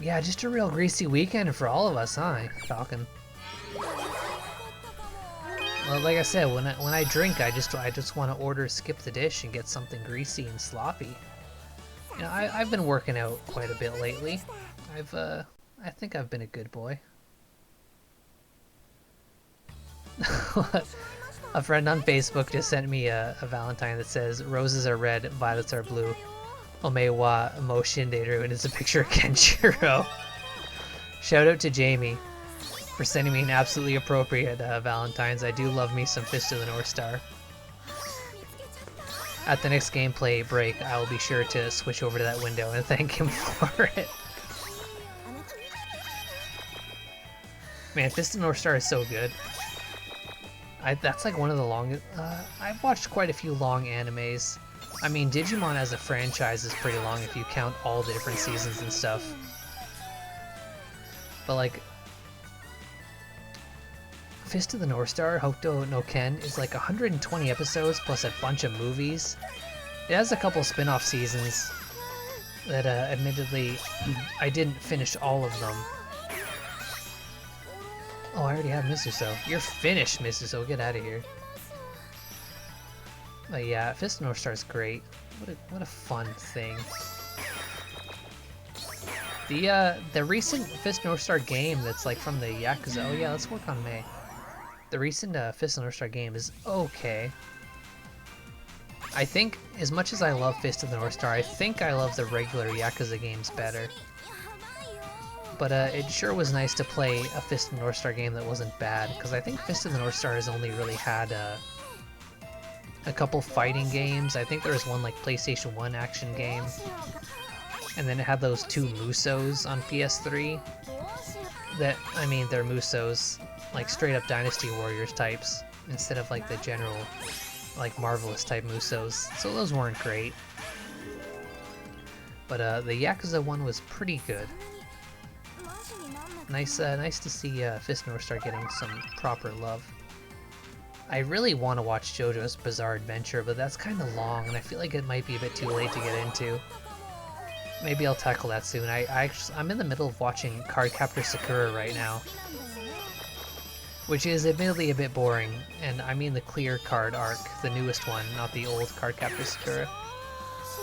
Yeah, just a real greasy weekend for all of us, huh, Falcon? Well, like I said, when I drink, I just want to order skip the dish and get something greasy and sloppy. You know, I've been working out quite a bit lately. I think I've been a good boy. A friend on Facebook just sent me a Valentine that says roses are red, violets are blue. Ome wa mo shinderu, and it's a picture of Kenshiro. Shout out to Jamie for sending me an absolutely appropriate Valentine's. I do love me some Fist of the North Star. At the next gameplay break, I will be sure to switch over to that window and thank him for it. Man, Fist of the North Star is so good. That's like one of the longest... I've watched quite a few long animes. I mean, Digimon as a franchise is pretty long if you count all the different seasons and stuff. But like... Fist of the North Star, Hokuto no Ken, is like 120 episodes plus a bunch of movies. It has a couple spin-off seasons that admittedly I didn't finish all of them. Oh, I already have Misuso. You're finished, Misuso. Get out of here. But yeah, Fist of North Star is great. What a fun thing. The recent Fist of North Star game that's like from the Yakuza. Oh yeah, let's work on May. The recent Fist of North Star game is okay. I think, as much as I love Fist of the North Star, I think I love the regular Yakuza games better. But it sure was nice to play a Fist of the North Star game that wasn't bad, because I think Fist of the North Star has only really had a couple fighting games. I think there was one like PlayStation 1 action game, and then it had those two Musos on PS3 that, I mean, they're Musos, like straight up Dynasty Warriors types, instead of like the general, like Marvelous type Musos, so those weren't great. But the Yakuza one was pretty good. Nice to see Fist of North Star getting some proper love. I really want to watch JoJo's Bizarre Adventure, but that's kind of long, and I feel like it might be a bit too late to get into. Maybe I'll tackle that soon. I'm in the middle of watching Cardcaptor Sakura right now, which is admittedly a bit boring, and I mean the clear card arc, the newest one, not the old Cardcaptor Sakura,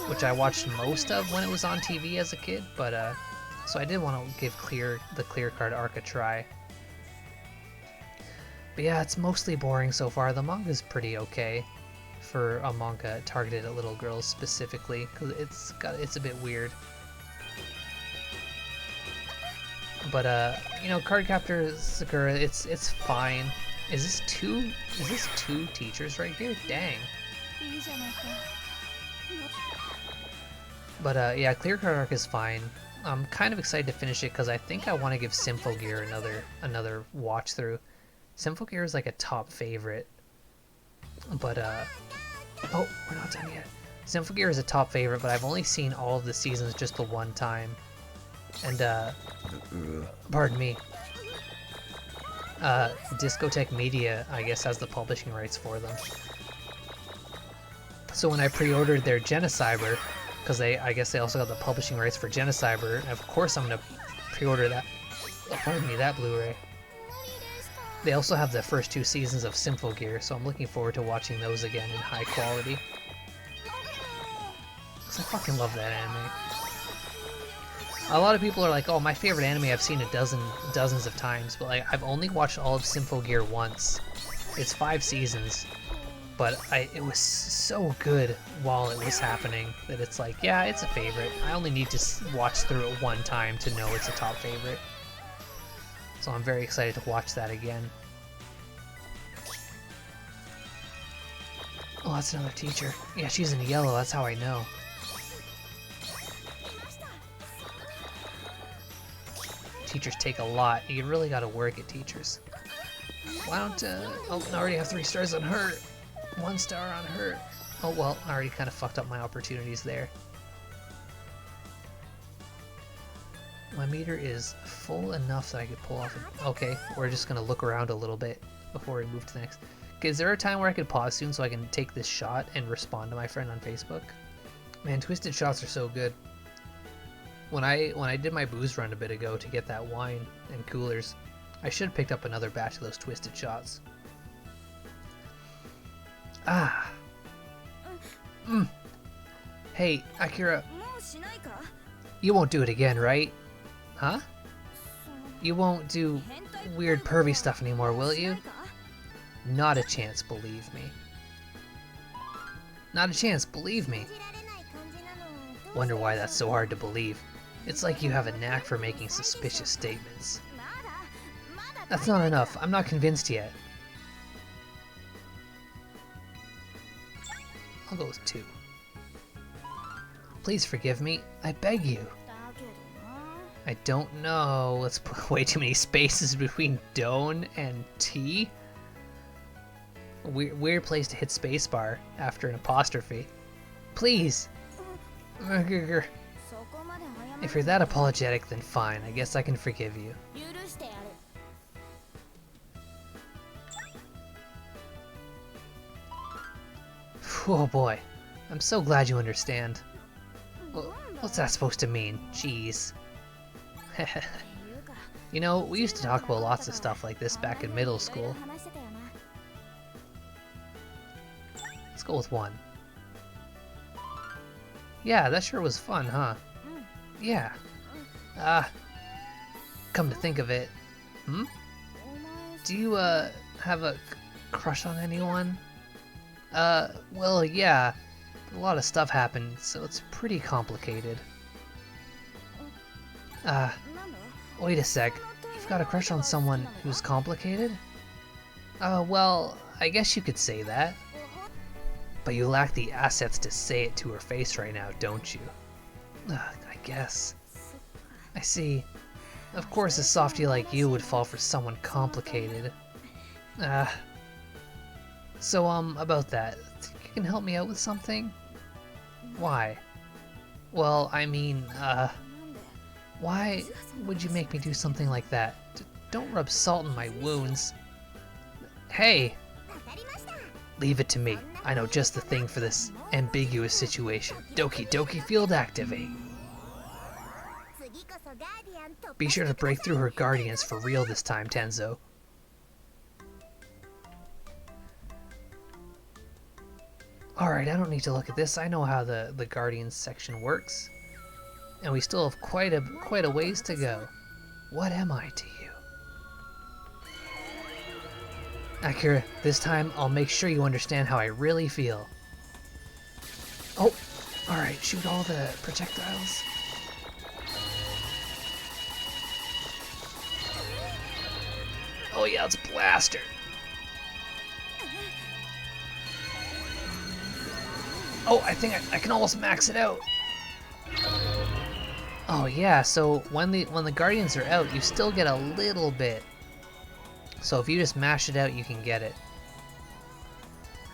which I watched most of when it was on TV as a kid, but so I did want to give the clear card arc a try. But yeah, it's mostly boring so far. The manga's pretty okay for a manga targeted at little girls specifically, because it's a bit weird. But you know, Cardcaptor Sakura, it's fine. Is this two teachers right here? Dang. But yeah, Clear Card Arc is fine. I'm kind of excited to finish it because I think I want to give Symphogear another watch through. Symphogear is like a top favorite, but oh, we're not done yet. Symphogear is a top favorite, but I've only seen all of the seasons just the one time, and pardon me. Discotek Media, I guess, has the publishing rights for them. So when I pre-ordered their Genocyber, because I guess they also got the publishing rights for Genocyber, and of course I'm gonna pre-order that. Oh, pardon me, that Blu-ray. They also have the first two seasons of Symphogear, so I'm looking forward to watching those again in high quality. Because I fucking love that anime. A lot of people are like, oh, my favorite anime I've seen dozens of times, but like I've only watched all of Symphogear once. It's 5 seasons, but it was so good while it was happening that it's like, yeah, it's a favorite. I only need to watch through it one time to know it's a top favorite. So I'm very excited to watch that again. Oh, that's another teacher. Yeah, she's in yellow, that's how I know. Teachers take a lot. You really gotta work at teachers. Why don't, oh, I already have 3 stars on her. 1 star on her. Oh well, I already kind of fucked up my opportunities there. My meter is full enough that I could pull off. Okay, we're just gonna look around a little bit before we move to the next. Okay, is there a time where I could pause soon so I can take this shot and respond to my friend on Facebook? Man, twisted shots are so good. When I did my booze run a bit ago to get that wine and coolers, I should have picked up another batch of those twisted shots. Ah. Hey, Akira. You won't do it again, right? Huh? You won't do weird pervy stuff anymore, will you? Not a chance, believe me. Not a chance, believe me. Wonder why that's so hard to believe. It's like you have a knack for making suspicious statements. That's not enough. I'm not convinced yet. I'll go with 2. Please forgive me. I beg you. I don't know. Let's put way too many spaces between don't and T. Weird place to hit spacebar after an apostrophe. Please. If you're that apologetic, then fine. I guess I can forgive you. Oh boy. I'm so glad you understand. What's that supposed to mean? Jeez. You know, we used to talk about lots of stuff like this back in middle school. Let's go with 1. Yeah, that sure was fun, huh? Yeah. Come to think of it. Do you, have a crush on anyone? Well, yeah. A lot of stuff happened, so it's pretty complicated. Wait a sec. You've got a crush on someone who's complicated? Well, I guess you could say that. But you lack the assets to say it to her face right now, don't you? I guess. I see. Of course a softie like you would fall for someone complicated. So, about that. Think you can help me out with something? Why? Well, I mean, why would you make me do something like that? Don't rub salt in my wounds. Hey! Leave it to me. I know just the thing for this ambiguous situation. Doki Doki Field activate. Be sure to break through her guardians for real this time, Tenzo. Alright, I don't need to look at this. I know how the guardians section works. And we still have quite a ways to go. What am I to you? Akira, this time I'll make sure you understand how I really feel. Oh, alright, shoot all the projectiles. Oh yeah, it's Blaster. Oh, I think I can almost max it out. Oh yeah, so when the guardians are out, you still get a little bit. So if you just mash it out, you can get it.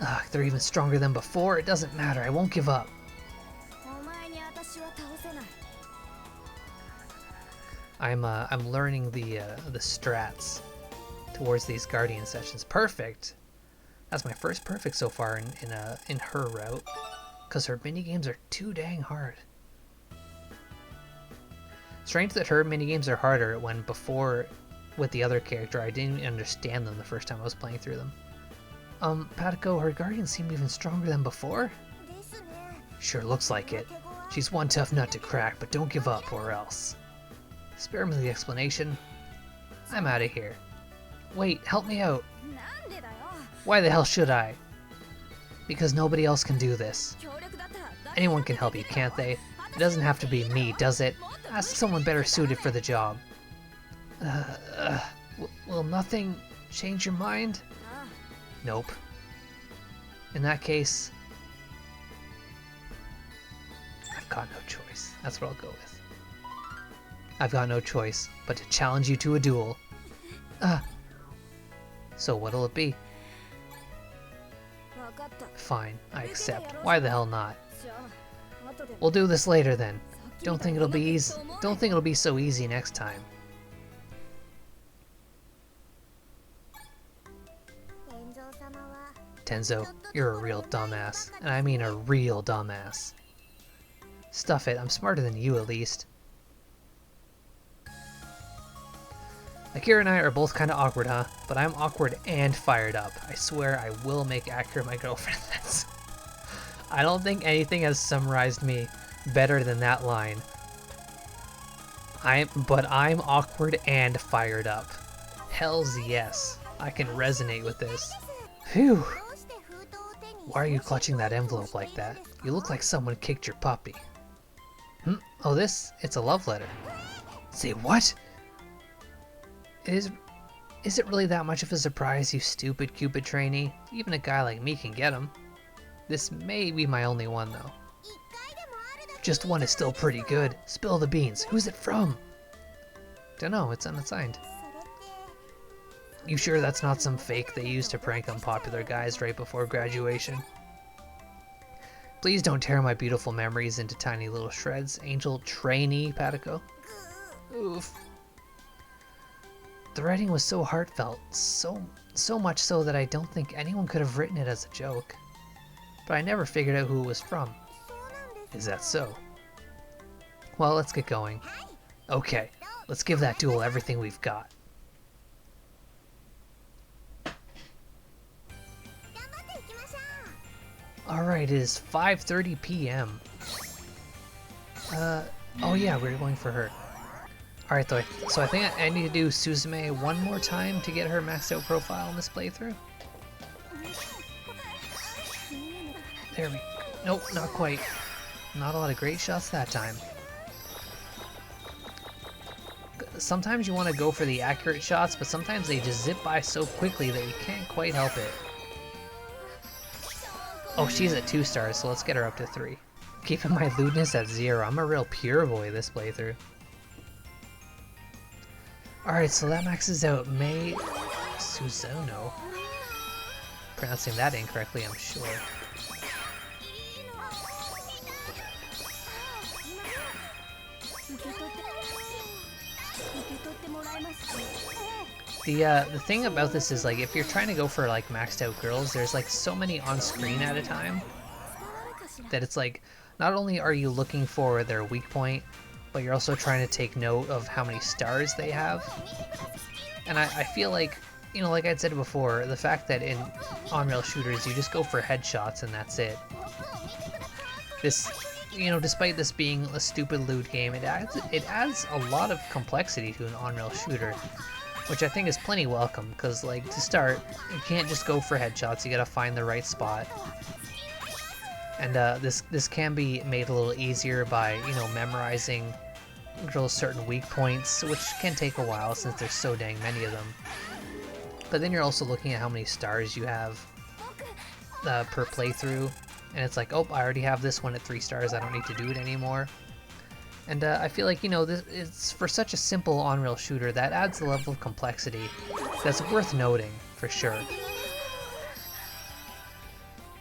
Ugh, they're even stronger than before. It doesn't matter. I won't give up. I'm learning the strats towards these guardian sessions. Perfect. That's my first perfect so far in her route, because her minigames are too dang hard. Strange that her minigames are harder when before with the other character I didn't understand them the first time I was playing through them. Patiko, her guardians seem even stronger than before? Sure looks like it. She's one tough nut to crack, but don't give up or else. Spare me the explanation. I'm out of here. Wait, help me out. Why the hell should I? Because nobody else can do this. Anyone can help you, can't they? It doesn't have to be me, does it? Ask someone better suited for the job. Will nothing change your mind? Nope. In that case, I've got no choice. That's what I'll go with. I've got no choice but to challenge you to a duel. So what'll it be? Fine, I accept. Why the hell not? We'll do this later then. Don't think it'll be easy. Don't think it'll be so easy next time. Tenzo, you're a real dumbass, and I mean a real dumbass. Stuff it, I'm smarter than you at least. Akira and I are both kind of awkward, huh? But I'm awkward and fired up. I swear I will make Akira my girlfriend. I don't think anything has summarized me better than that line. But I'm awkward and fired up. Hells yes. I can resonate with this. Phew. Why are you clutching that envelope like that? You look like someone kicked your puppy. Oh, it's a love letter. Say what? Is it really that much of a surprise, you stupid Cupid trainee? Even a guy like me can get him. This may be my only one, though. Just one is still pretty good. Spill the beans. Who's it from? Dunno, it's unsigned. You sure that's not some fake they used to prank unpopular guys right before graduation? Please don't tear my beautiful memories into tiny little shreds, angel trainee Patico. Oof. The writing was so heartfelt, so much so that I don't think anyone could have written it as a joke. But I never figured out who it was from. Is that so? Well, let's get going. Okay, let's give that duel everything we've got. Alright, it is 5:30 p.m. Oh yeah, we're going for her. Alright, so I think I need to do Suzume one more time to get her maxed out profile in this playthrough. There we go. Nope, not quite. Not a lot of great shots that time. Sometimes you want to go for the accurate shots, but sometimes they just zip by so quickly that you can't quite help it. Oh, she's at 2 stars, so let's get her up to 3. Keeping my lewdness at 0. I'm a real pure boy this playthrough. Alright, so that maxes out Mei Suzuno. Pronouncing that incorrectly, I'm sure. The thing about this is, like, if you're trying to go for, like, maxed out girls, there's, like, so many on screen at a time that it's like, not only are you looking for their weak point, but you're also trying to take note of how many stars they have. And I feel like, you know, like I'd said before, the fact that in on-rail shooters you just go for headshots and that's it. This, you know, despite this being a stupid loot game, it adds a lot of complexity to an on-rail shooter, which I think is plenty welcome, because, like, to start, you can't just go for headshots, you gotta find the right spot. And this can be made a little easier by, you know, memorizing girls' certain weak points, which can take a while since there's so dang many of them. But then you're also looking at how many stars you have per playthrough, and it's like, oh, I already have this one at 3 stars, I don't need to do it anymore. And I feel like, you know, it's for such a simple on-rail shooter, that adds a level of complexity that's worth noting, for sure.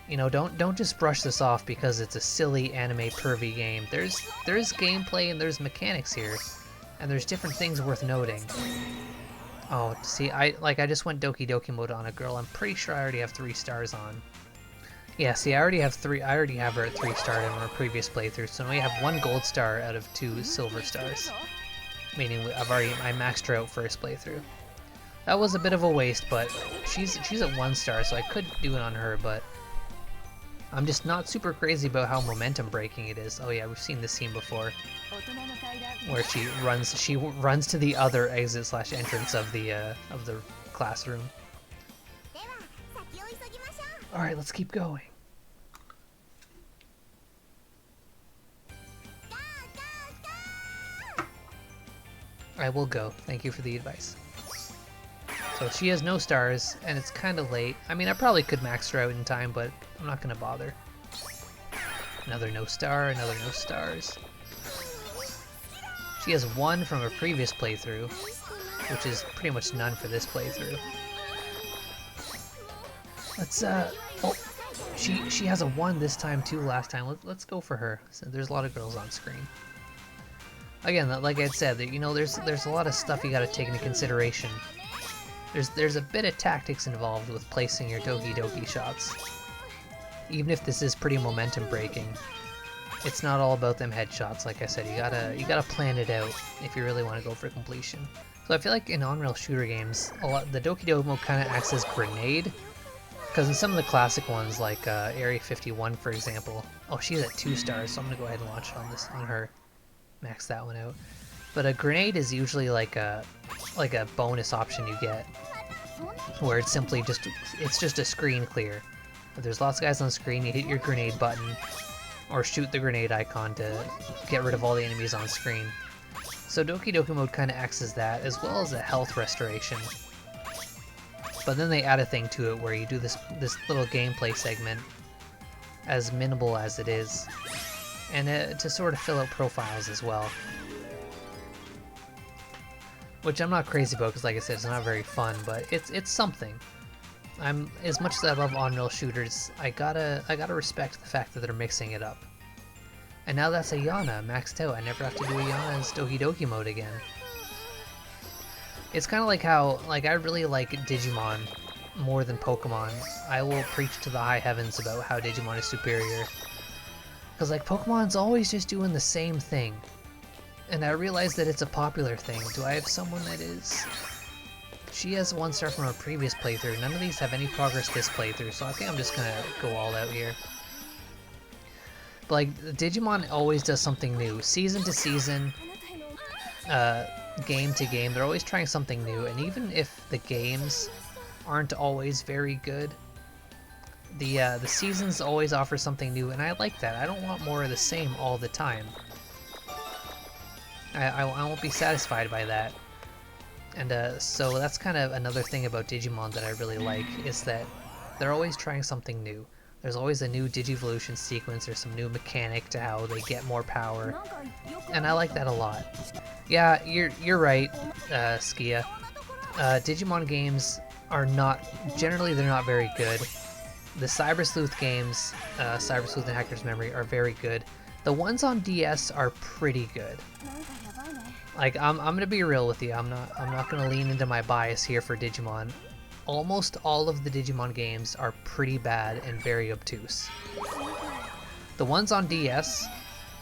You know, don't just brush this off because it's a silly anime pervy game. There's gameplay and there's mechanics here, and there's different things worth noting. Oh, see, I just went Doki Doki mode on a girl. I'm pretty sure I already have 3 stars on. Yeah, see, I already have her at 3 stars in our previous playthrough, so now we have 1 gold star out of 2 silver stars. Meaning I maxed her out first playthrough. That was a bit of a waste, but she's at 1 star, so I could do it on her, but I'm just not super crazy about how momentum breaking it is. Oh yeah, we've seen this scene before, where she runs to the other exit / entrance of the classroom. All right, let's keep going. I will go. Thank you for the advice. So she has no stars, and it's kind of late. I mean, I probably could max her out in time, but I'm not going to bother. Another no star, another no stars. She has 1 from a previous playthrough, which is pretty much none for this playthrough. Let's, oh, she has a 1 this time too last time. Let's go for her. So there's a lot of girls on screen. Again, like I said, you know, there's a lot of stuff you got to take into consideration. There's a bit of tactics involved with placing your Doki Doki shots. Even if this is pretty momentum breaking, it's not all about them headshots. Like I said, you gotta plan it out if you really want to go for completion. So I feel like in on-rail shooter games, the Doki Doki mode kind of acts as grenade, because in some of the classic ones, like Area 51, for example, oh, she's at 2 stars, so I'm gonna go ahead and launch it on her, max that one out. But a grenade is usually like a bonus option you get, where it's simply just a screen clear. If there's lots of guys on the screen, you hit your grenade button, or shoot the grenade icon to get rid of all the enemies on screen. So Doki Doki mode kind of acts as that, as well as a health restoration. But then they add a thing to it where you do this little gameplay segment, as minimal as it is, and to sort of fill out profiles as well. Which I'm not crazy about, because like I said, it's not very fun, but it's something. As much as I love on-rail shooters, I gotta respect the fact that they're mixing it up. And now that's a Yana maxed out. I never have to do a Yana's Doki Doki mode again. It's kind of like how, I really like Digimon more than Pokemon. I will preach to the high heavens about how Digimon is superior. Because Pokemon's always just doing the same thing. And I realize that it's a popular thing. Do I have someone that is? She has 1 star from our previous playthrough. None of these have any progress this playthrough, so I think I'm just gonna go all out here. But Digimon always does something new. Season to season, game to game, they're always trying something new. And even if the games aren't always very good, the seasons always offer something new, and I like that. I don't want more of the same all the time. I won't be satisfied by that. And so that's kind of another thing about Digimon that I really like, is that they're always trying something new. There's always a new Digivolution sequence or some new mechanic to how they get more power, and I like that a lot. Yeah, you're right, Skia. Digimon games are generally they're not very good. The Cyber Sleuth games, Cyber Sleuth and Hacker's Memory, are very good. The ones on DS are pretty good. I'm gonna be real with you. I'm not gonna lean into my bias here for Digimon. Almost all of the Digimon games are pretty bad and very obtuse. The ones on DS,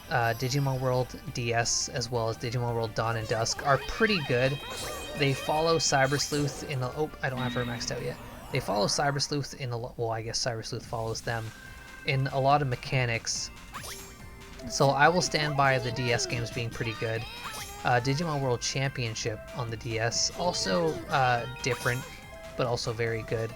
Digimon World DS, as well as Digimon World Dawn and Dusk, are pretty good. They follow Cyber Sleuth in oh, I don't have her maxed out yet. They follow Cyber Sleuth in well, I guess Cyber Sleuth follows them in a lot of mechanics. So I will stand by the DS games being pretty good. Digimon World Championship on the DS, also different, but also very good.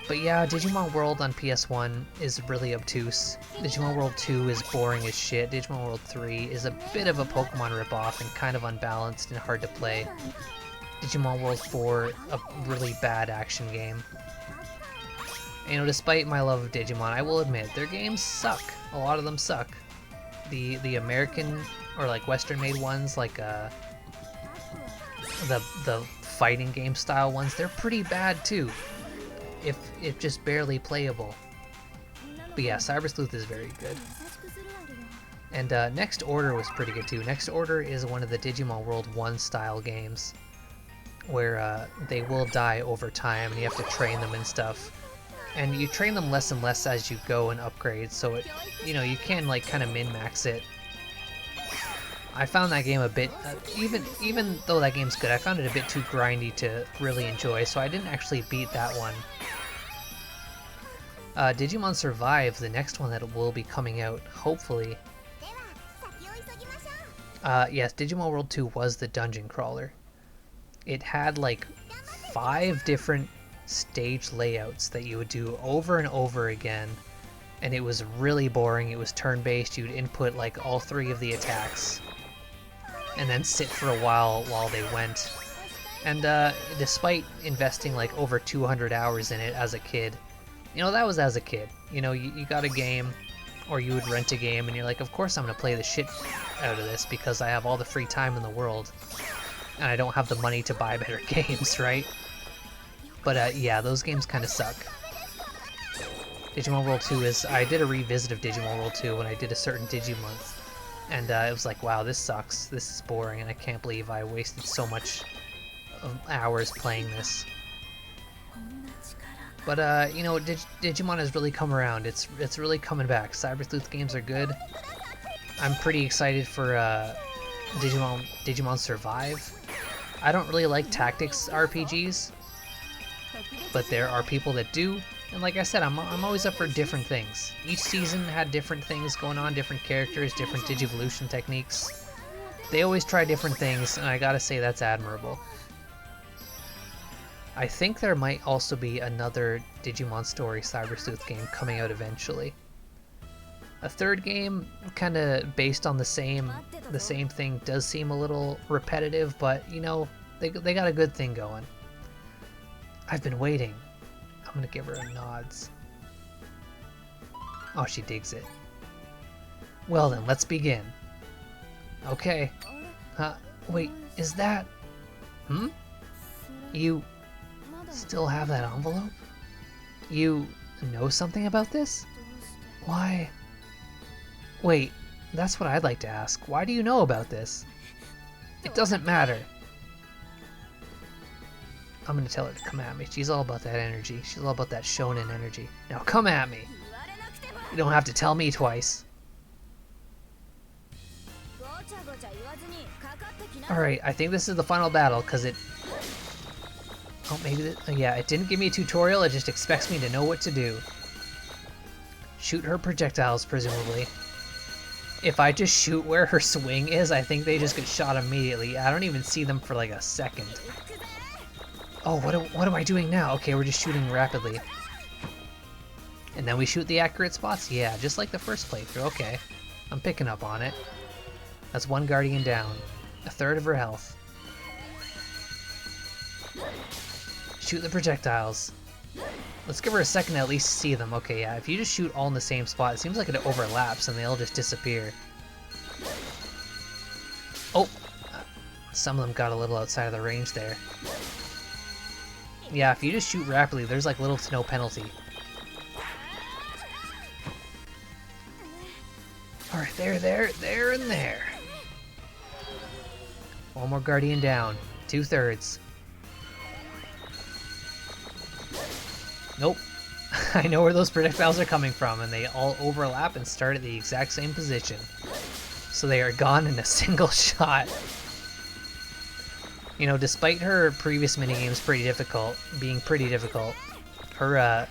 But yeah, Digimon World on PS1 is really obtuse. Digimon World 2 is boring as shit. Digimon World 3 is a bit of a Pokemon ripoff and kind of unbalanced and hard to play. Digimon World 4, a really bad action game. You know, despite my love of Digimon, I will admit, their games suck. A lot of them suck. The American, or Western-made ones, the fighting game style ones, they're pretty bad too, if just barely playable. But yeah, Cyber Sleuth is very good. And Next Order was pretty good too. Next Order is one of the Digimon World 1 style games, where they will die over time and you have to train them and stuff. And you train them less and less as you go and upgrade, so you can kind of min-max it. I found that game a bit, even though that game's good, I found it a bit too grindy to really enjoy, so I didn't actually beat that one. Digimon Survive, the next one that will be coming out, hopefully. Yes, Digimon World 2 was the dungeon crawler. It had 5 different stage layouts that you would do over and over again, and it was really boring. It was turn-based. You'd input all 3 of the attacks and then sit for a while they went. And despite investing over 200 hours in it as a kid, that was as a kid. You got a game, or you would rent a game, and you're like, of course I'm gonna play the shit out of this because I have all the free time in the world and I don't have the money to buy better games, right? But yeah, those games kind of suck. Digimon World 2 is... I did a revisit of Digimon World 2 when I did a certain Digimonth, and it was like, wow, this sucks. This is boring, and I can't believe I wasted so much hours playing this. But, Digimon has really come around. It's really coming back. Cyber Sleuth games are good. I'm pretty excited for Digimon Survive. I don't really like tactics RPGs, but there are people that do. And like I said, I'm always up for different things. Each season had different things going on, different characters, different Digivolution techniques. They always try different things, and I gotta say that's admirable. I think there might also be another Digimon Story Cyber Sleuth game coming out eventually. A third game, kind of based on the same thing, does seem a little repetitive, but you know, they got a good thing going. I've been waiting. I'm gonna give her a nods. Oh, she digs it. Well then, let's begin. Okay. Wait, is that... You still have that envelope? You know something about this? Why? Wait, that's what I'd like to ask. Why do you know about this? It doesn't matter. I'm gonna tell her to come at me. She's all about that energy. She's all about that shonen energy. Now come at me. You don't have to tell me twice. Alright, I think this is the final battle, because it... Oh, maybe... Yeah, it didn't give me a tutorial, it just expects me to know what to do. Shoot her projectiles, presumably. If I just shoot where her swing is, I think they just get shot immediately. I don't even see them for like a second. Oh, what am I doing now? Okay, we're just shooting rapidly. And then we shoot the accurate spots? Yeah, just like the first playthrough. Okay, I'm picking up on it. That's one Guardian down. A third of her health. Shoot the projectiles. Let's give her a second to at least see them. Okay, yeah, if you just shoot all in the same spot, it seems like it overlaps and they all just disappear. Oh! Some of them got a little outside of the range there. Yeah, if you just shoot rapidly, there's like little to no penalty. Alright, there, and there. One more Guardian down. 2/3. Nope. I know where those projectiles are coming from, and they all overlap and start at the exact same position. So they are gone in a single shot. You know, despite her previous minigames being pretty difficult, her,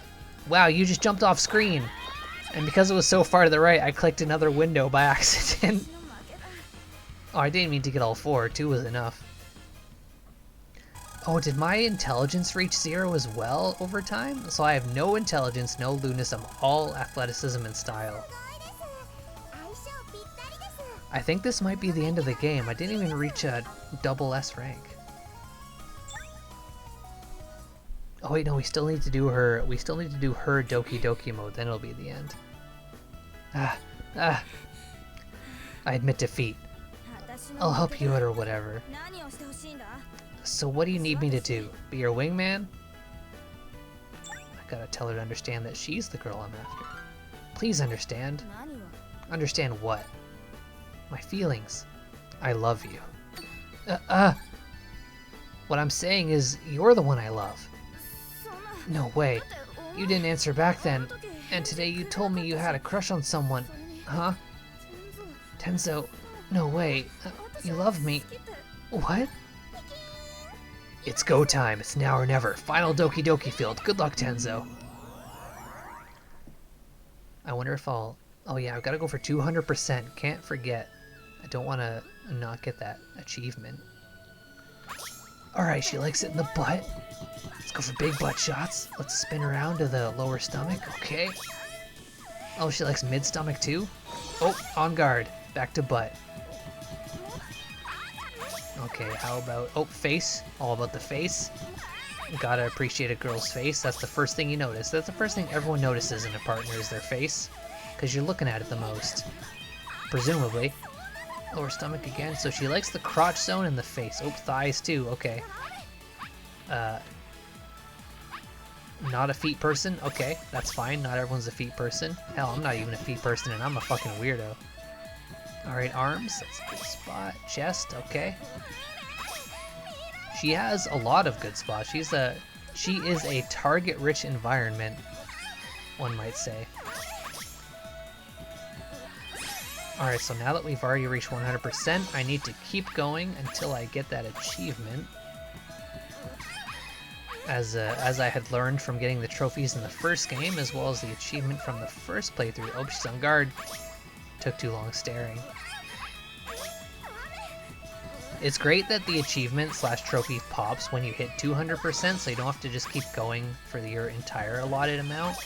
wow, you just jumped off screen! And because it was so far to the right, I clicked another window by accident. Oh, I didn't mean to get all 4, 2 was enough. Oh, did my intelligence reach 0 as well over time? So I have no intelligence, no lewdness, I'm all athleticism and style. I think this might be the end of the game. I didn't even reach a double S rank. Oh wait, no, we still need to do her Doki Doki mode, then it'll be the end. I admit defeat. I'll help you out or whatever. So what do you need me to do? Be your wingman? I gotta tell her to understand that she's the girl I'm after. Please understand. Understand what? My feelings. I love you. What I'm saying is, you're the one I love. No way. You didn't answer back then. And today you told me you had a crush on someone. Huh? Tenzo, no way. You love me. What? It's go time. It's now or never. Final Doki Doki field. Good luck, Tenzo. I wonder if I'll... Oh yeah, I've got to go for 200%. Can't forget. I don't want to not get that achievement. Alright, she likes it in the butt. Let's go for big butt shots. Let's spin around to the lower stomach. Okay. Oh, she likes mid-stomach too? Oh, on guard. Back to butt. Okay, how about... Oh, face. All about the face. Gotta appreciate a girl's face. That's the first thing you notice. That's the first thing everyone notices in a partner is their face. Because you're looking at it the most. Presumably. Lower stomach again. So she likes the crotch zone and the face. Oh, thighs too. Okay. Not a feet person? Okay, that's fine. Not everyone's a feet person. Hell, I'm not even a feet person and I'm a fucking weirdo. Alright, arms. That's a good spot. Chest. Okay. She has a lot of good spots. She is a target-rich environment, one might say. Alright, so now that we've already reached 100%, I need to keep going until I get that achievement. as I had learned from getting the trophies in the first game, as well as the achievement from the first playthrough. Oh, she's on guard. Took too long staring. It's great that the achievement slash trophy pops when you hit 200%, so you don't have to just keep going for your entire allotted amount.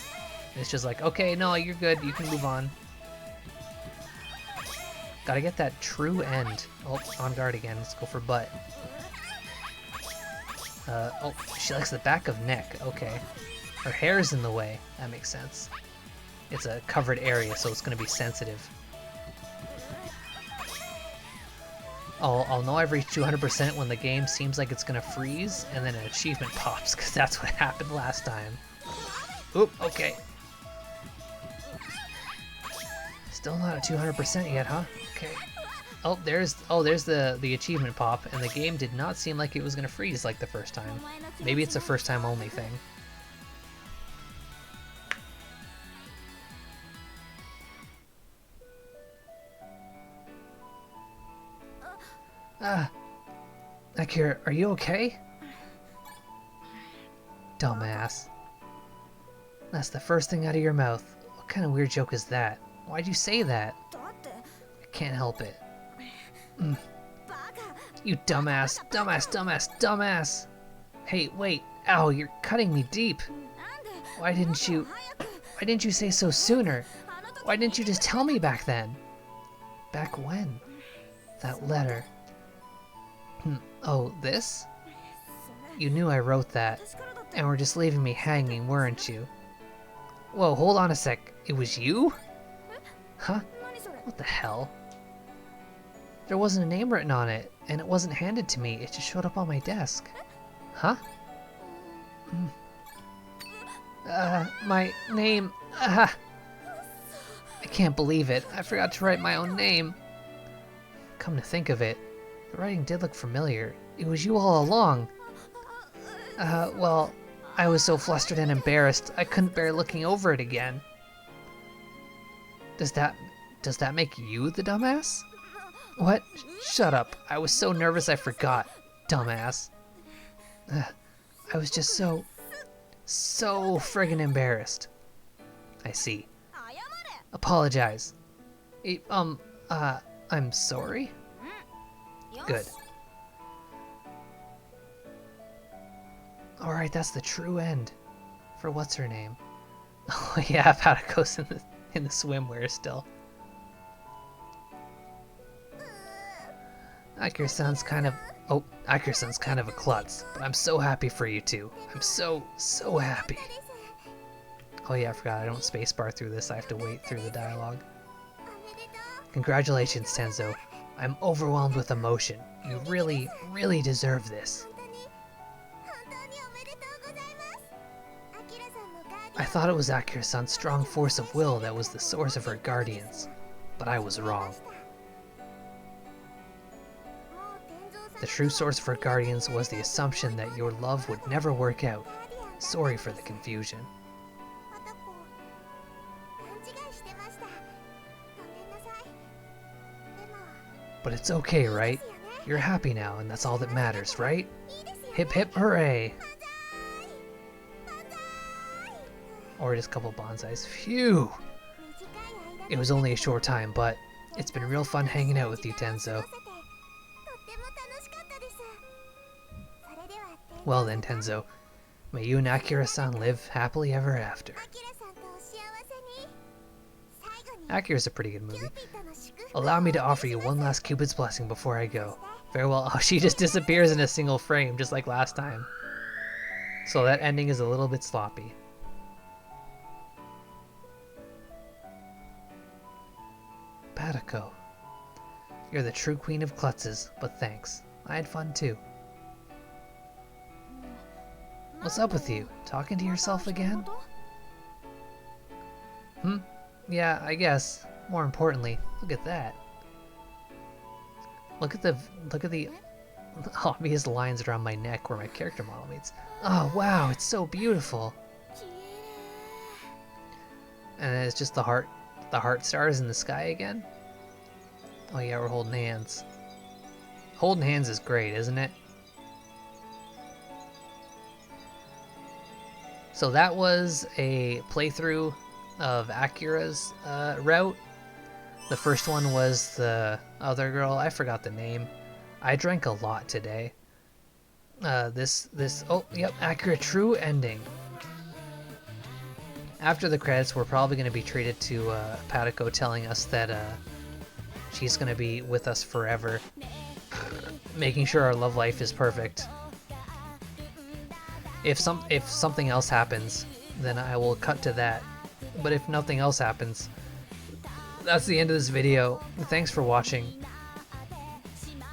It's just like, okay, no, you're good, you can move on. Gotta get that true end. Oh, on guard again. Let's go for butt. Oh, she likes the back of neck. Okay. Her hair's in the way. That makes sense. It's a covered area, so it's gonna be sensitive. I'll know I've reached 200% when the game seems like it's gonna freeze, and then an achievement pops, because that's what happened last time. Oop, okay. Still not at 200% yet, huh? Okay. Oh, there's the achievement pop, and the game did not seem like it was gonna freeze like the first time. Maybe it's a first time only thing. Akira, are you okay? Dumbass. That's the first thing out of your mouth. What kind of weird joke is that? Why'd you say that? I can't help it. You dumbass, dumbass, dumbass, dumbass! Hey, wait, ow, you're cutting me deep! Why didn't you say so sooner? Why didn't you just tell me back then? Back when? That letter. Oh, this? You knew I wrote that, and were just leaving me hanging, weren't you? Whoa, hold on a sec. It was you? Huh? What the hell? There wasn't a name written on it, and it wasn't handed to me. It just showed up on my desk. Huh? My name. I can't believe it. I forgot to write my own name. Come to think of it, the writing did look familiar. It was you all along. Well, I was so flustered and embarrassed, I couldn't bear looking over it again. Does that make you the dumbass? What? Shut up. I was so nervous I forgot. Dumbass. I was just so friggin' embarrassed. I see. Apologize. I'm sorry? Good. Alright, that's the true end. For what's her name? Oh yeah, Pataco's in the swimwear still. Akira-san's kind of a klutz, but I'm so happy for you two. I'm so happy. Oh yeah, I forgot, I don't spacebar through this, I have to wait through the dialogue. Congratulations, Tenzo. I'm overwhelmed with emotion. You really, really deserve this. I thought it was Akira-san's strong force of will that was the source of her guardians, but I was wrong. The true source of her guardians was the assumption that your love would never work out. Sorry for the confusion. But it's okay, right? You're happy now, and that's all that matters, right? Hip hip hooray! Or just a couple bonsais. Phew! It was only a short time, but it's been real fun hanging out with you, Tenzo. Well then, Tenzo, may you and Akira-san live happily ever after. Akira's a pretty good movie. Allow me to offer you one last Cupid's blessing before I go. Farewell. Oh, she just disappears in a single frame, just like last time. So that ending is a little bit sloppy. Pataco. You're the true queen of klutzes, but thanks. I had fun too. What's up with you? Talking to yourself again? Yeah, I guess. More importantly, look at that. Look at the obvious lines around my neck where my character model meets. Oh wow, it's so beautiful. And then it's just the heart stars in the sky again. Oh yeah, we're holding hands. Holding hands is great, isn't it? So that was a playthrough of Akira's route. The first one was the other girl. I forgot the name. I drank a lot today. Oh, yep, Akira True Ending. After the credits, we're probably going to be treated to Patiko telling us that she's going to be with us forever, making sure our love life is perfect. If something else happens, then I will cut to that. But if nothing else happens, that's the end of this video. Thanks for watching.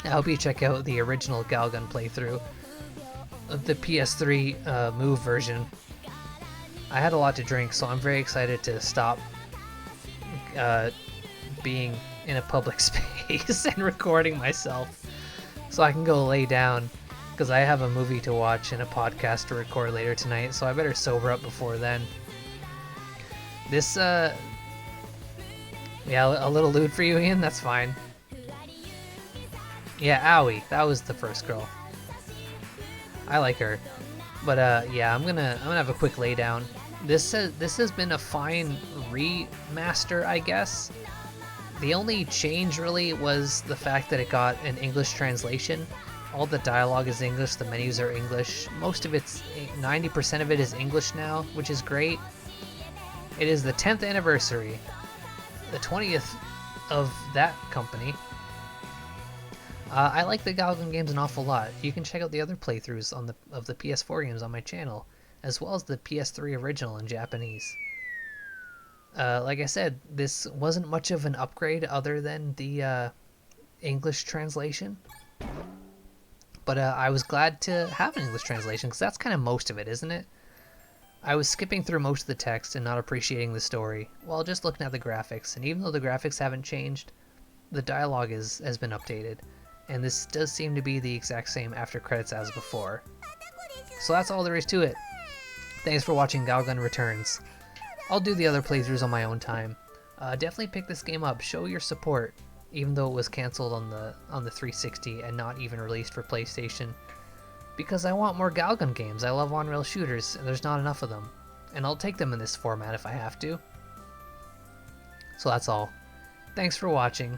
I hope you check out the original Galgun playthrough of the PS3 Move version. I had a lot to drink, so I'm very excited to stop being in a public space and recording myself so I can go lay down, because I have a movie to watch and a podcast to record later tonight, so I better sober up before then. This, yeah, a little lewd for you, Ian? That's fine. Yeah, Owie. That was the first girl. I like her. But, yeah, I'm gonna have a quick lay down. This has been a fine remaster, I guess. The only change, really, was the fact that it got an English translation. All the dialogue is English, the menus are English. Most of it's, 90% of it is English now, which is great. It is the 10th anniversary, the 20th of that company. I like the Galgun games an awful lot. You can check out the other playthroughs of the PS4 games on my channel, as well as the PS3 original in Japanese. Like I said, this wasn't much of an upgrade other than the English translation. But I was glad to have an English translation, because that's kind of most of it, isn't it? I was skipping through most of the text and not appreciating the story, while just looking at the graphics, and even though the graphics haven't changed, the dialogue has been updated, and this does seem to be the exact same after credits as before. So that's all there is to it. Thanks for watching Galgun Returns. I'll do the other playthroughs on my own time. Definitely pick this game up, show your support, even though it was cancelled on the 360 and not even released for PlayStation. Because I want more Galgun games. I love on-rail shooters, and there's not enough of them. And I'll take them in this format if I have to. So that's all. Thanks for watching.